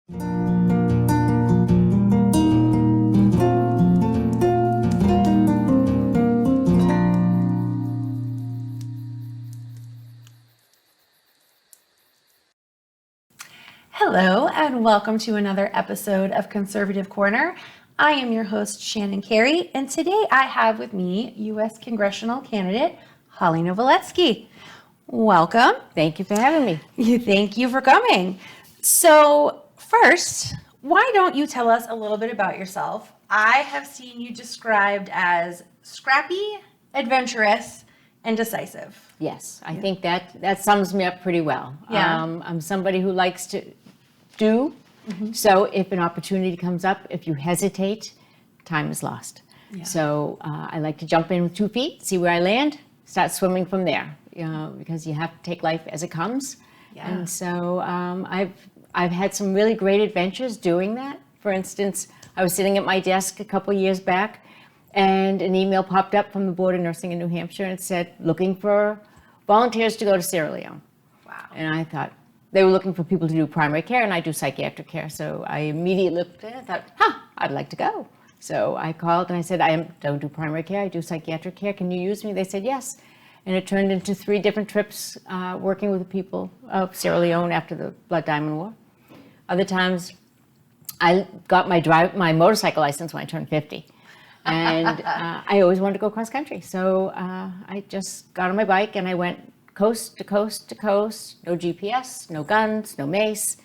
Hello, and welcome to another episode of Conservative Corner. I am your host, Shannon Carey, and today I have with me U.S. Congressional candidate, Hollie Noveletsky. Welcome. Thank you for having me. Thank you for coming. So first, why don't you tell us a little bit about yourself? I have seen you described as scrappy, adventurous, and decisive. Yes, I think that sums me up pretty well. Yeah. I'm somebody who likes to do. Mm-hmm. So if an opportunity comes up, if you hesitate, time is lost. Yeah. So I like to jump in with 2 feet, see where I land, start swimming from there. Because you have to take life as it comes. Yeah. And so I've had some really great adventures doing that. For instance, I was sitting at my desk a couple years back, and an email popped up from the Board of Nursing in New Hampshire and said, looking for volunteers to go to Sierra Leone. Wow. And I thought, they were looking for people to do primary care, and I do psychiatric care. So I immediately looked at it and thought, I'd like to go. So I called and I said, don't do primary care, I do psychiatric care. Can you use me? They said, yes. And it turned into 3 different trips working with the people of Sierra Leone after the Blood Diamond War. Other times, I got my motorcycle license when I turned 50. And I always wanted to go cross country. So I just got on my bike and I went coast to coast to coast, no GPS, no guns, no mace,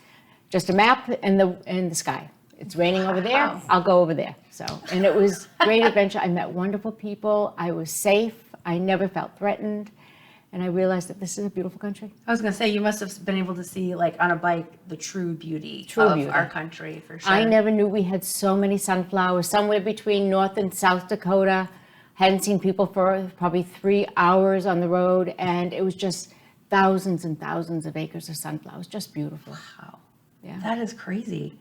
just a map and the sky. It's raining over there, I'll go over there. So, and it was a great adventure. I met wonderful people. I was safe. I never felt threatened. And I realized that this is a beautiful country. I was going to say, you must have been able to see, like, on a bike, the true beauty of our country, for sure. I never knew we had so many sunflowers, somewhere between North and South Dakota. Hadn't seen people for probably 3 hours on the road, and it was just thousands and thousands of acres of sunflowers. Just beautiful. Wow. Yeah. That is crazy.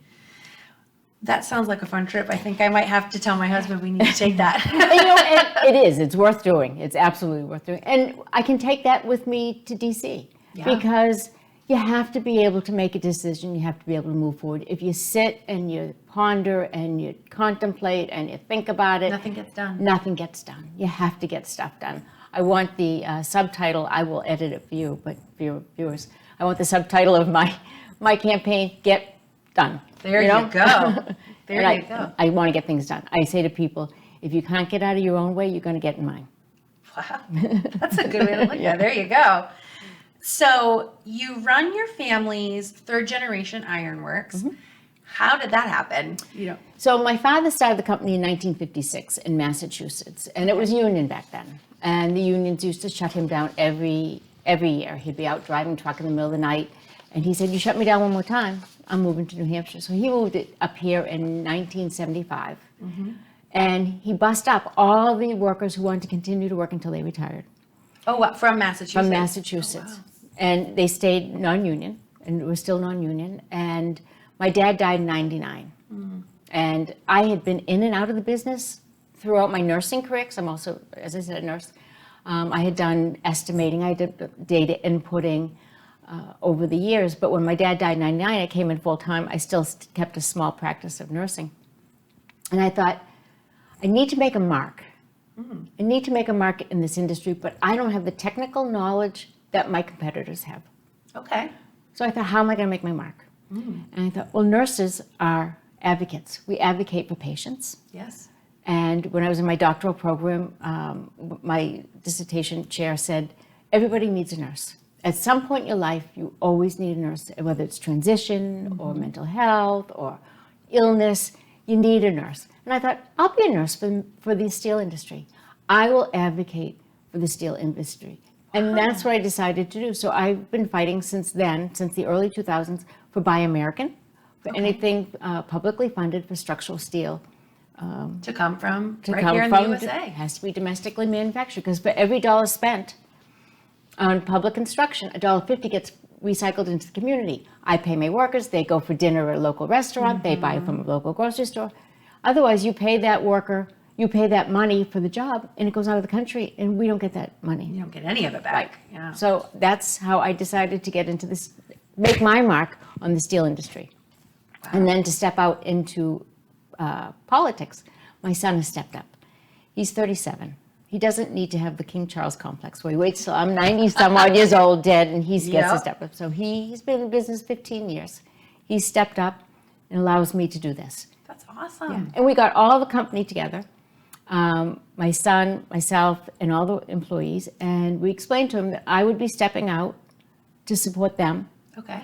That sounds like a fun trip. I think I might have to tell my husband we need to take that. And it is. It's worth doing. It's absolutely worth doing. And I can take that with me to D.C. Because you have to be able to make a decision. You have to be able to move forward. If you sit and you ponder and you contemplate and you think about it, nothing gets done. Nothing gets done. You have to get stuff done. I want the subtitle. I will edit it for you, but for your viewers, I want the subtitle of my campaign: Get Done. There you go. There you go. I want to get things done. I say to people, if you can't get out of your own way, you're going to get in mine. Wow. That's a good way to look at it. There you go. So you run your family's 3rd generation ironworks. Mm-hmm. How did that happen? So my father started the company in 1956 in Massachusetts, and it was union back then. And the unions used to shut him down every year. He'd be out driving truck in the middle of the night, and he said, "You shut me down one more time, I'm moving to New Hampshire." So he moved it up here in 1975. Mm-hmm. And he bussed up all the workers who wanted to continue to work until they retired. Oh, what, from Massachusetts? From Massachusetts. Oh, wow. And they stayed non-union, and it was still non-union. And my dad died in 99. Mm-hmm. And I had been in and out of the business throughout my nursing career, because I'm also, as I said, a nurse. I had done estimating, I did data inputting, over the years, but when my dad died in 99, I came in full time. I still kept a small practice of nursing. And I thought, I need to make a mark. Mm. I need to make a mark in this industry, but I don't have the technical knowledge that my competitors have. Okay. So I thought, how am I going to make my mark? Mm. And I thought, well, nurses are advocates. We advocate for patients. Yes. And when I was in my doctoral program, my dissertation chair said, everybody needs a nurse. At some point in your life, you always need a nurse, whether it's transition mm-hmm. or mental health or illness, you need a nurse. And I thought, I'll be a nurse for the steel industry. I will advocate for the steel industry. And that's what I decided to do. So I've been fighting since then, since the early 2000s, for Buy American, for anything publicly funded for structural steel. To come from here in the USA. It has to be domestically manufactured, because for every dollar spent on public construction, $1.50 gets recycled into the community. I pay my workers, they go for dinner at a local restaurant, mm-hmm. they buy from a local grocery store. Otherwise, you pay that worker, you pay that money for the job, and it goes out of the country, and we don't get that money. You don't get any of it back. Right. Yeah. So that's how I decided to get into this, make my mark on the steel industry. And then to step out into politics, my son has stepped up. He's 37. He doesn't need to have the King Charles complex where he waits till I'm 90 some odd years old, dead, and he gets to step up. So he's been in business 15 years. He's stepped up and allows me to do this. That's awesome. Yeah. And we got all the company together, my son, myself, and all the employees, and we explained to him that I would be stepping out to support them. Okay.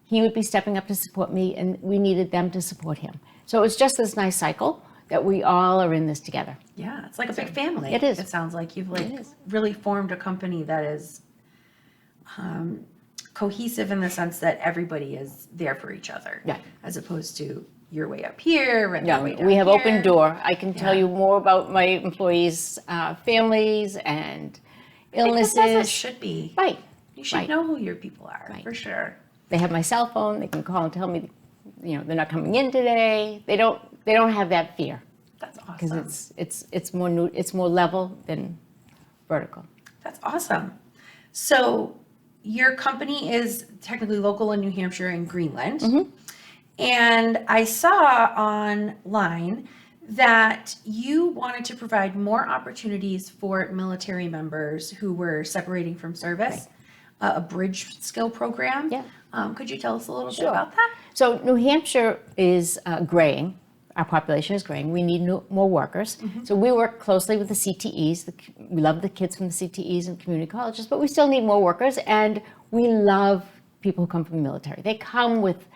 He would be stepping up to support me, and we needed them to support him. So it was just this nice cycle that we all are in this together. Yeah, it's like a big family. It is. It sounds like you've really formed a company that is cohesive in the sense that everybody is there for each other. Yeah. As opposed to you're way up here and Yeah, they're way down we have here. open door. I can tell you more about my employees' families and illnesses. Because as it should be. Right. You should Right. know who your people are, Right. for sure. They have my cell phone. They can call and tell me, they're not coming in today. They don't have that fear That's because awesome. it's more level than vertical. That's awesome. So your company is technically local in New Hampshire and Greenland. Mm-hmm. And I saw online that you wanted to provide more opportunities for military members who were separating from service, a bridge skill program. Yeah. Could you tell us a little bit Sure. about that? So New Hampshire is graying. Our population is graying. We need more workers. Mm-hmm. So we work closely with the CTEs. We love the kids from the CTEs and community colleges, but we still need more workers. And we love people who come from the military. They come with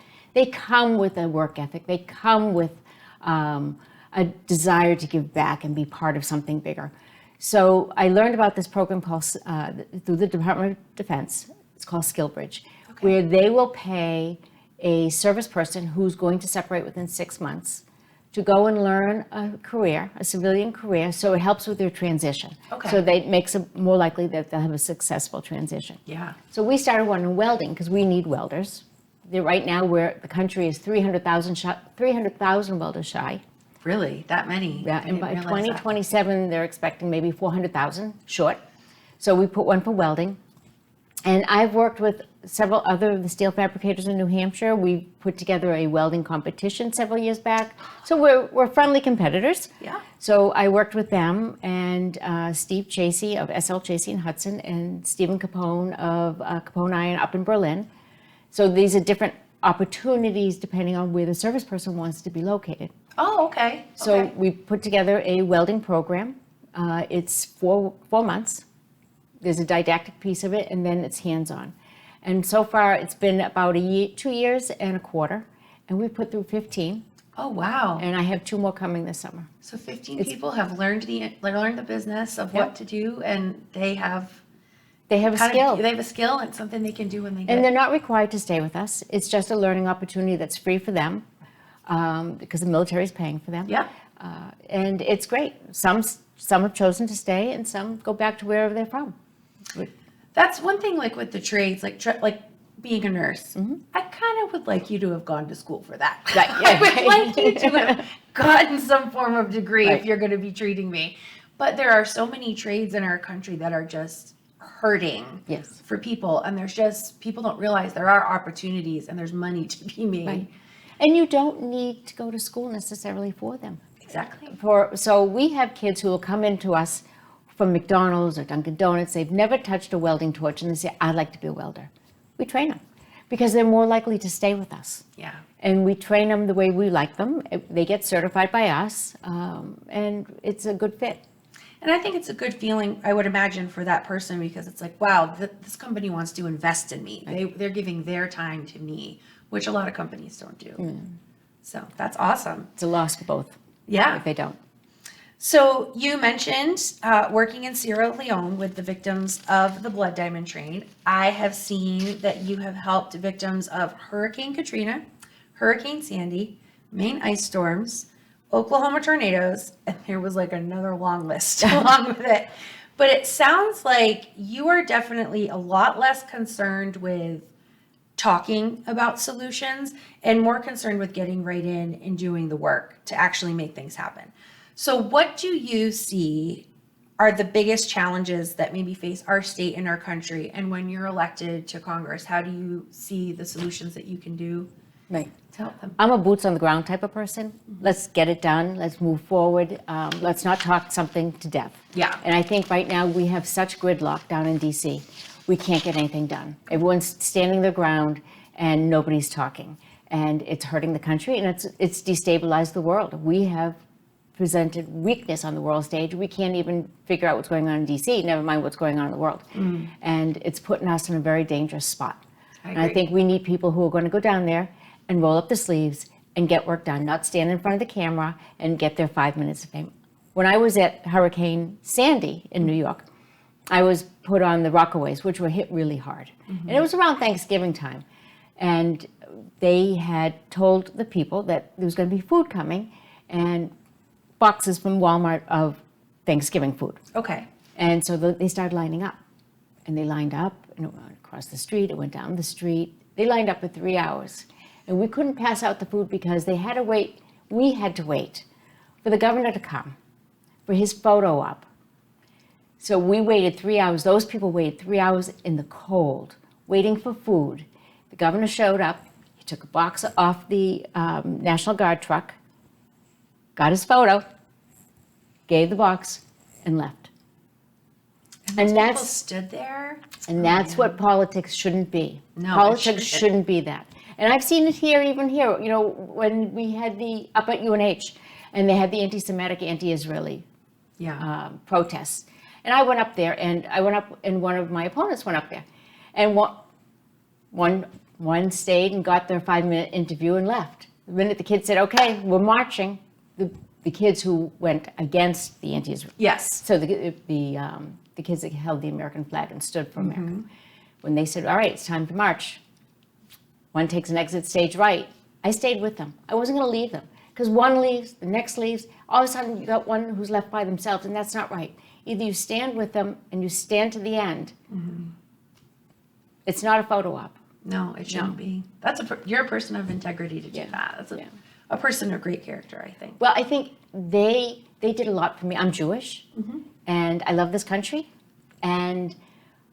a work ethic. They come with a desire to give back and be part of something bigger. So I learned about this program called, through the Department of Defense. It's called SkillBridge, where they will pay a service person who's going to separate within 6 months to go and learn a civilian career, so it helps with their transition. Okay. So it makes it more likely that they'll have a successful transition. Yeah. So we started one in welding because we need welders. Right now, the country is 300,000 welders shy. Really? That many? Yeah, I and didn't by realize that. 2027, they're expecting maybe 400,000 short. So we put one for welding. And I've worked with several other of the steel fabricators in New Hampshire. We put together a welding competition several years back. So we're friendly competitors. Yeah. So I worked with them and Steve Chasey of SL Chasey in Hudson and Stephen Capone of Capone Iron up in Berlin. So these are different opportunities depending on where the service person wants to be located. Oh, okay. So Okay. we put together a welding program. It's 4 months. There's a didactic piece of it, and then it's hands-on. And so far, it's been about 2 years and a quarter, and we put through 15, Oh, wow. and I have 2 more coming this summer. So 15 people have learned the business of what to do, and they have They have a skill, They have a skill and something they can do when they get. and they're not required to stay with us. It's just a learning opportunity that's free for them because the military is paying for them. Yeah. And it's great. Some have chosen to stay, and some go back to wherever they're from. That's one thing, like with the trades, like being a nurse. I kind of would like you to have gone to school for that. Right, I yeah. would like you to have gotten some form of degree if Right. you're going to be treating me. But there are so many trades in our country that are just hurting Yes. for people, and there's just people don't realize there are opportunities and there's money to be made. Right. And you don't need to go to school necessarily for them. Exactly. So we have kids who will come into us from McDonald's or Dunkin' Donuts. They've never touched a welding torch, and they say, "I'd like to be a welder." We train them because they're more likely to stay with us. Yeah. And we train them the way we like them. They get certified by us, and it's a good fit. And I think it's a good feeling, I would imagine, for that person, because it's like, wow, this company wants to invest in me. They're giving their time to me, which a lot of companies don't do. So that's awesome. It's a loss for both Yeah. if they don't. So you mentioned working in Sierra Leone with the victims of the Blood Diamond Train. I have seen that you have helped victims of Hurricane Katrina, Hurricane Sandy, Maine ice storms, Oklahoma tornadoes, and there was like another long list along with it. But it sounds like you are definitely a lot less concerned with talking about solutions and more concerned with getting right in and doing the work to actually make things happen. So what do you see are the biggest challenges that maybe face our state and our country? And when you're elected to Congress, how do you see the solutions that you can do Right. to help them. I'm a boots on the ground type of person. Let's get it done. Let's move forward. Let's not talk something to death. Yeah. And I think right now we have such gridlock down in DC. We can't get anything done. Everyone's standing their ground and nobody's talking. And it's hurting the country and it's destabilized the world. We have presented weakness on the world stage. We can't even figure out what's going on in DC, never mind what's going on in the world. And it's putting us in a very dangerous spot. And I think we need people who are going to go down there and roll up the sleeves and get work done, not stand in front of the camera and get their 5 minutes of fame. When I was at Hurricane Sandy in New York, I was put on the Rockaways, which were hit really hard. And it was around Thanksgiving time. And they had told the people that there was going to be food coming and boxes from Walmart of Thanksgiving food. Okay. And so they started lining up. And they lined up, and it went across the street, it went down the street. They lined up for 3 hours. And we couldn't pass out the food because they had to wait, we had to wait for the governor to come, for his photo op. So we waited 3 hours, those people waited 3 hours in the cold, waiting for food. The governor showed up, he took a box off the National Guard truck, got his photo, gave the box, and left. And people stood there. And that's what politics shouldn't be. No, Politics shouldn't be that. And I've seen it here, even here, you know, when we had up at UNH, and they had the anti-Semitic, anti-Israeli protests. And I went up there, and one of my opponents went up there. And one stayed and got their 5-minute interview and left. The minute the kids said, okay, we're marching, the kids who went against the anti-Israel. Yes. So the kids that held the American flag and stood for America. When they said, all right, it's time to march, one takes an exit stage right, I stayed with them. I wasn't going to leave them. Because one leaves, the next leaves, all of a sudden you got one who's left by themselves, and that's not right. Either you stand with them and you stand to the end. It's not a photo op. No, it shouldn't be. You're a person of integrity to do that. That's a person of great character, I think. Well, I think they did a lot for me. I'm Jewish, and I love this country, and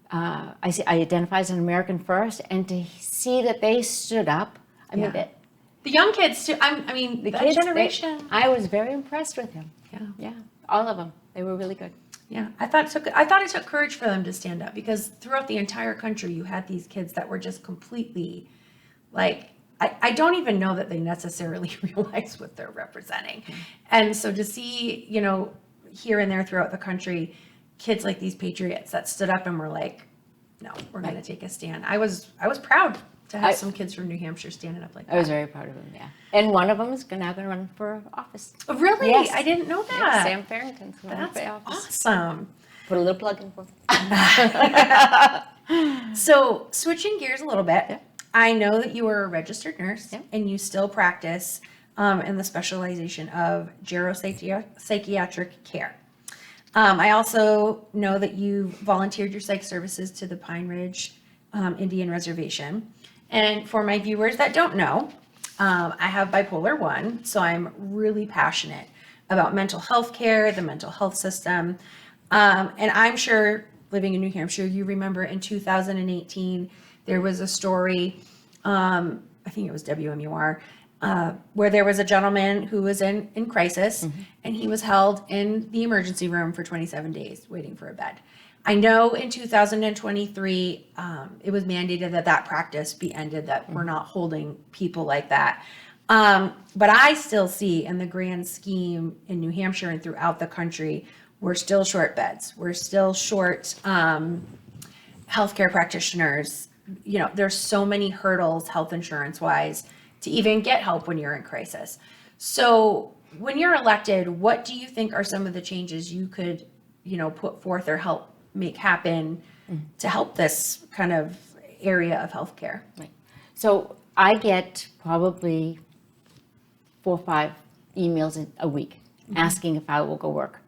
I identify as an American first, and to see that they stood up, I mean, the young kids too. I mean, the that kids, generation. I was very impressed with them. Yeah. All of them. They were really good. Yeah, I thought it took courage for them to stand up, because throughout the entire country you had these kids that were just completely, like, I don't even know that they necessarily realize what they're representing. And so to see, you know, here and there throughout the country, kids like these patriots that stood up and were like, no, we're going to take a stand. I was proud to have some kids from New Hampshire standing up like that. I was very proud of them, yeah. And one of them is now going to run for office. Oh, really? Yes. I didn't know Yeah, that. Sam Farrington's going That's for office. awesome. Put a little plug in for So switching gears a little bit, I know that you are a registered nurse and you still practice in the specialization of geropsychiatric care. I also know that you volunteered your psych services to the Pine Ridge Indian Reservation. And for my viewers that don't know, I have bipolar 1, so I'm really passionate about mental health care, the mental health system. And I'm sure, living in New Hampshire, you remember in 2018, there was a story, I think it was WMUR, where there was a gentleman who was in crisis, and he was held in the emergency room for 27 days waiting for a bed. I know in 2023, it was mandated that practice be ended, that we're not holding people like that. But I still see, in the grand scheme in New Hampshire and throughout the country, we're still short beds. We're still short healthcare practitioners. You know, there's so many hurdles health insurance wise to even get help when you're in crisis. So when you're elected, what do you think are some of the changes you could, you know, put forth or help make happen to help this kind of area of healthcare? Right. So I get probably 4 or 5 emails a week asking if I will go work,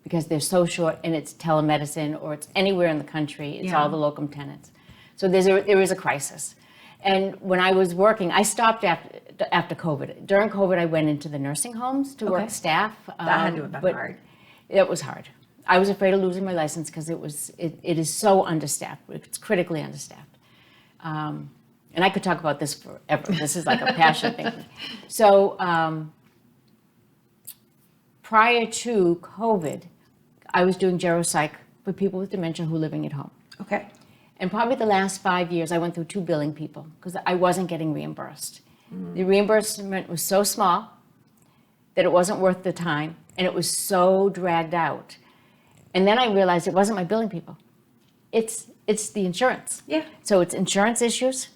because they're so short, and it's telemedicine or it's anywhere in the country. It's all the locum tenens. So there is a crisis. And when I was working, I stopped after COVID. During COVID, I went into the nursing homes to work staff. That had to have been hard. It was hard. I was afraid of losing my license because it is so understaffed. It's critically understaffed. and I could talk about this forever. This is like a passion thing. So prior to COVID, I was doing geropsych for people with dementia who are living at home. Okay. And probably the last 5 years, I went through 2 billing people because I wasn't getting reimbursed. The reimbursement was so small that it wasn't worth the time, and it was so dragged out. And then I realized it wasn't my billing people. It's the insurance. Yeah. So it's insurance issues.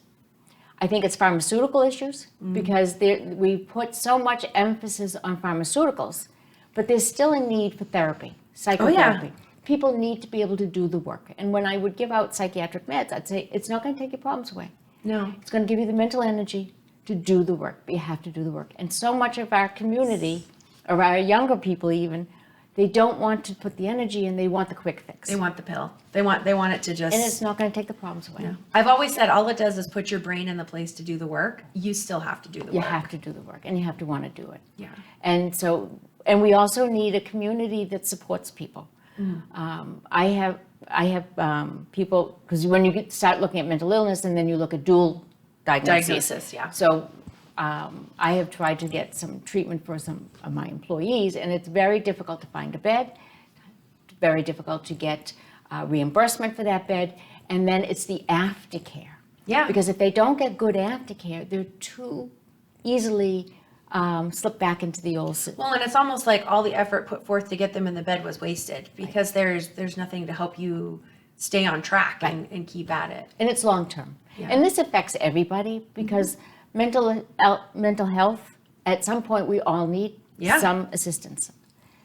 I think it's pharmaceutical issues because we put so much emphasis on pharmaceuticals, but there's still a need for therapy, psychotherapy. People need to be able to do the work. And when I would give out psychiatric meds, I'd say, it's not going to take your problems away. No. It's going to give you the mental energy to do the work, but you have to do the work. And so much of our community, or our younger people even, they don't want to put the energy in, they want the quick fix. They want the pill. They want it to just... And it's not going to take the problems away. Yeah. I've always said all it does is put your brain in the place to do the work. You still have to do the work. You have to do the work, and you have to want to do it. Yeah. And so, and we also need a community that supports people. I have people, because when you start looking at mental illness and then you look at dual diagnosis. Yeah. So I have tried to get some treatment for some of my employees, and it's very difficult to find a bed, very difficult to get reimbursement for that bed, and then it's the aftercare. Yeah. Because if they don't get good aftercare, they're too easily slip back into the old system. Well, and it's almost like all the effort put forth to get them in the bed was wasted because there's nothing to help you stay on track and keep at it. And it's long term. Yeah. And this affects everybody because mental health, at some point we all need some assistance.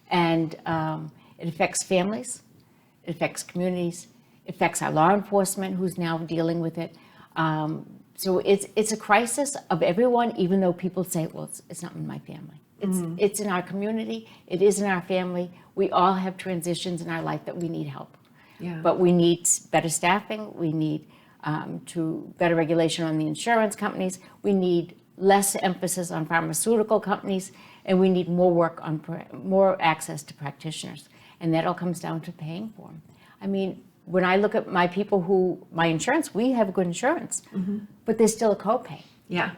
And it affects families, it affects communities, it affects our law enforcement who's now dealing with it. So it's a crisis of everyone, even though people say, well, it's not in my family. It's in our community, it is in our family. We all have transitions in our life that we need help. Yeah. But we need better staffing, we need better regulation on the insurance companies, we need less emphasis on pharmaceutical companies, and we need more work on more access to practitioners. And that all comes down to paying for them. I mean, when I look at my people my insurance, we have good insurance, but there's still a copay. Yeah.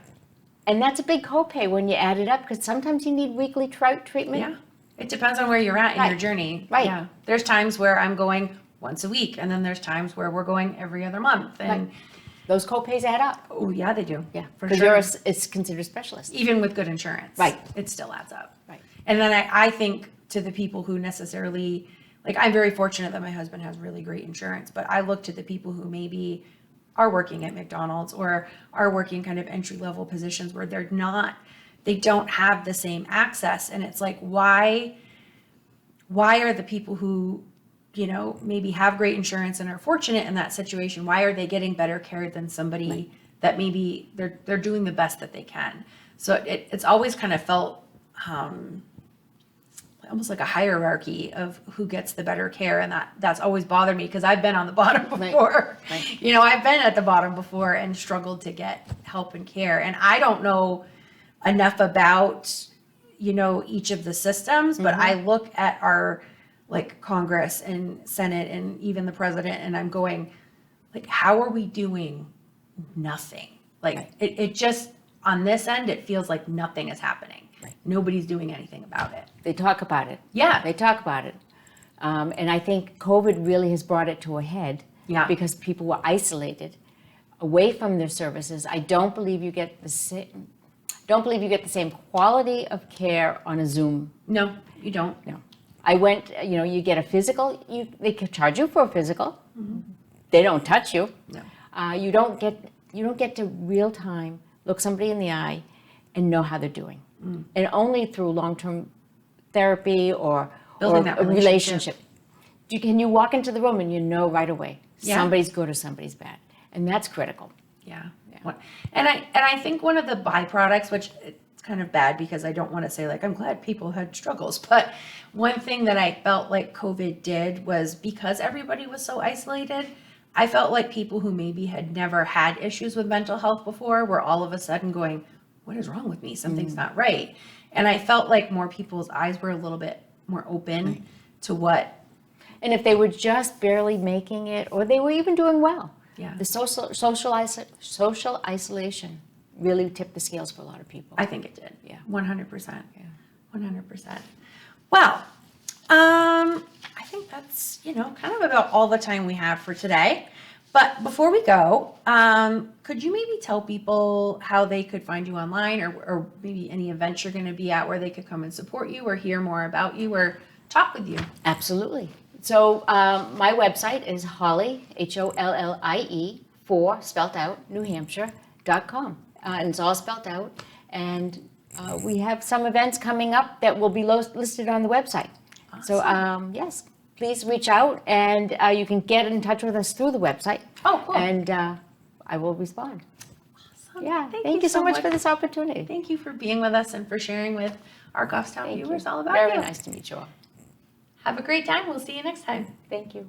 And that's a big copay when you add it up, because sometimes you need weekly treatment. Yeah. It depends on where you're at in your journey. Right. Yeah. There's times where I'm going once a week, and then there's times where we're going every other month. And those copays add up. oh yeah, they do. Yeah, for because sure. it's considered specialist. Even with good insurance. Right. It still adds up. Right. And then I think to the people who necessarily, like, I'm very fortunate that my husband has really great insurance, but I look to the people who maybe are working at McDonald's or are working kind of entry level positions where they don't have the same access. And it's like, why are the people who, maybe have great insurance and are fortunate in that situation, why are they getting better care than somebody that maybe they're doing the best that they can? So it's always kind of felt almost like a hierarchy of who gets the better care, and that's always bothered me because I've been on the bottom before. Right. I've been at the bottom before and struggled to get help and care, and I don't know enough about each of the systems, but I look at our Congress and Senate and even the president, and I'm going, how are we doing nothing? It just, on this end, it feels like nothing is happening. Right. Nobody's doing anything about it. They talk about it. Yeah. They talk about it. And I think COVID really has brought it to a head. Yeah. Because people were isolated away from their services. I don't believe you get the same quality of care on a Zoom. No, you don't. No. I went, you get a physical, they could charge you for a physical. They don't touch you. No. You don't get to real time look somebody in the eye and know how they're doing. And only through long-term therapy or Building that relationship. Can you walk into the room and you know right away somebody's good or somebody's bad. And that's critical. Yeah. And I think one of the byproducts, which it's kind of bad because I don't want to say I'm glad people had struggles, but one thing that I felt like COVID did was, because everybody was so isolated, I felt like people who maybe had never had issues with mental health before were all of a sudden going, what is wrong with me? Something's not right. And I felt like more people's eyes were a little bit more open to what. And if they were just barely making it, or they were even doing well, Yeah. The social isolation really tipped the scales for a lot of people. I think it did. Yeah. 100%. Yeah. 100%. Well, I think that's, kind of about all the time we have for today. But before we go, could you maybe tell people how they could find you online or maybe any events you're going to be at where they could come and support you or hear more about you or talk with you? Absolutely. So my website is Hollie, HOLLIE, 4, spelled out, New Hampshire.com. And it's all spelled out. And we have some events coming up that will be listed on the website. Awesome. So yes, please reach out and you can get in touch with us through the website. Oh, cool. And I will respond. Awesome. Yeah, thank you so much for this opportunity. Thank you for being with us and for sharing with our Goffstown viewers all about Very you. nice to meet you all. Have a great time. We'll see you next time. Thank you.